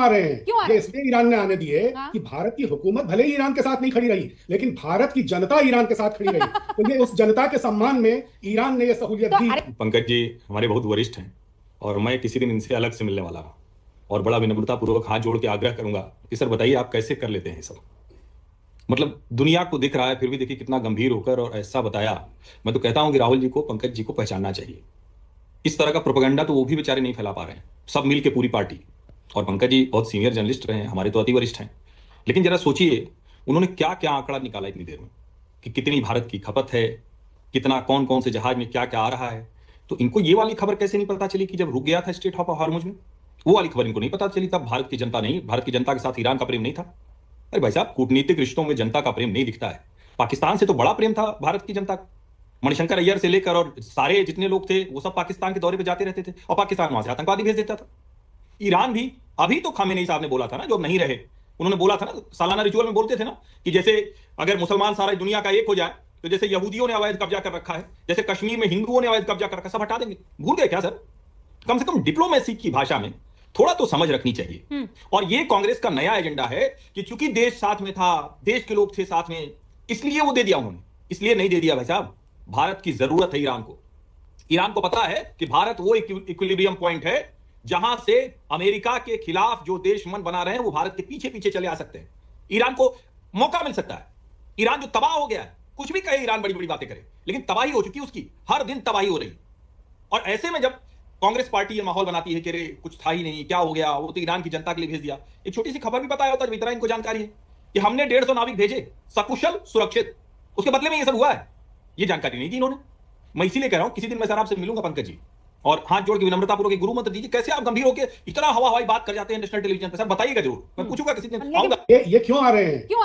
आ रहे हैं? क्यों आ ये रहे इसलिए ईरान ने आने दिए हैं? हाँ? कि भारत की हुकूमत भले ही ईरान के साथ नहीं खड़ी रही, लेकिन भारत की जनता ईरान के साथ खड़ी रही, तो ये उस जनता के सम्मान में ईरान ने ये सहूलियत तो दी। अरे पंकज जी हमारे बहुत वरिष्ठ हैं और मैं किसी दिन इनसे अलग से मिलने वाला हूँ और बड़ा विनम्रतापूर्वक हाथ जोड़ के आग्रह करूंगा कि सर बताइए आप कैसे कर लेते हैं सब। मतलब दुनिया को दिख रहा है फिर भी देखिए कितना गंभीर होकर और ऐसा बताया। मैं तो कहता हूं कि राहुल जी को पंकज जी को पहचानना चाहिए। इस तरह का प्रोपेगेंडा तो वो भी बेचारे नहीं फैला पा रहे हैं, सब मिल के पूरी पार्टी। और पंकज जी बहुत सीनियर जर्नलिस्ट रहे हैं, हमारे तो अति वरिष्ठ हैं। लेकिन जरा सोचिए उन्होंने क्या क्या आंकड़ा निकाला इतनी देर में कि कितनी भारत की खपत है, कितना कौन कौन से जहाज में क्या क्या आ रहा है। तो इनको ये वाली खबर कैसे नहीं पता चली कि जब रुक गया था स्ट्रेट ऑफ हॉर्मुज में, वो वाली खबर इनको नहीं पता चली। तब भारत की जनता नहीं, भारत की जनता के साथ ईरान का प्रेम नहीं था। अरे भाई साहब कूटनीतिक रिश्तों में जनता का प्रेम नहीं दिखता है। पाकिस्तान से तो बड़ा प्रेम था भारत की जनता का। मणिशंकर अय्यर से लेकर और सारे जितने लोग थे वो सब पाकिस्तान के दौरे पे जाते रहते थे और पाकिस्तान वहां से आतंकवादी भेज देता था। ईरान भी, अभी तो खामेनेई साहब ने बोला था ना, जो नहीं रहे, उन्होंने बोला था ना, सालाना रिचुअल में बोलते थे ना कि जैसे अगर मुसलमान सारा दुनिया का एक हो जाए तो जैसे यहूदियों ने अवैध कब्जा कर रखा है, जैसे कश्मीर में हिंदुओं ने अवैध कब्जा कर रखा, सब हटा देंगे। भूल गए क्या सर? कम से कम डिप्लोमेसी की भाषा में थोड़ा तो समझ रखनी चाहिए। और ये कांग्रेस का नया एजेंडा है कि चूंकि देश साथ में था, देश के लोग थे साथ में, इसलिए वो दे दिया उन्होंने। इसलिए नहीं दे दिया भाई साहब, भारत की जरूरत है ईरान को। ईरान को पता है कि भारत वो इक्विलिब्रियम पॉइंट है जहां से अमेरिका के खिलाफ जो देश मन बना रहे हैं वो भारत के पीछे पीछे चले आ सकते हैं। ईरान को मौका मिल सकता है। ईरान जो तबाह हो गया है, कुछ भी कहे ईरान बड़ी बड़ी बातें करे, लेकिन तबाही हो चुकी है उसकी, हर दिन तबाही हो रही। और ऐसे में जब कांग्रेस पार्टी ये माहौल बनाती है कि अरे कुछ था ही नहीं, क्या हो गया, वो तो ईरान की जनता के लिए भेज दिया। एक छोटी सी खबर भी बताया होता है, इतना इनको जानकारी है कि हमने 150 नाविक भेजे सकुशल सुरक्षित, उसके बदले में ये सब हुआ है। ये जानकारी नहीं दी इन्होंने। मैं इसीलिए कह रहा हूं किसी दिन मैं सर आपसे मिलूंगा पंकज जी, और हाथ जोड़ के विनम्रतापूर्वक गुरु मंत्र दीजिए। कैसे आप गंभीर होकर इतना हवा हवाई बात कर जाते हैं नेशनल टेलीविजन पर? सर बताइएगा जरूर, मैं पूछूंगा किसी दिन, आऊंगा। ये क्यों आ रहे हैं? क्यों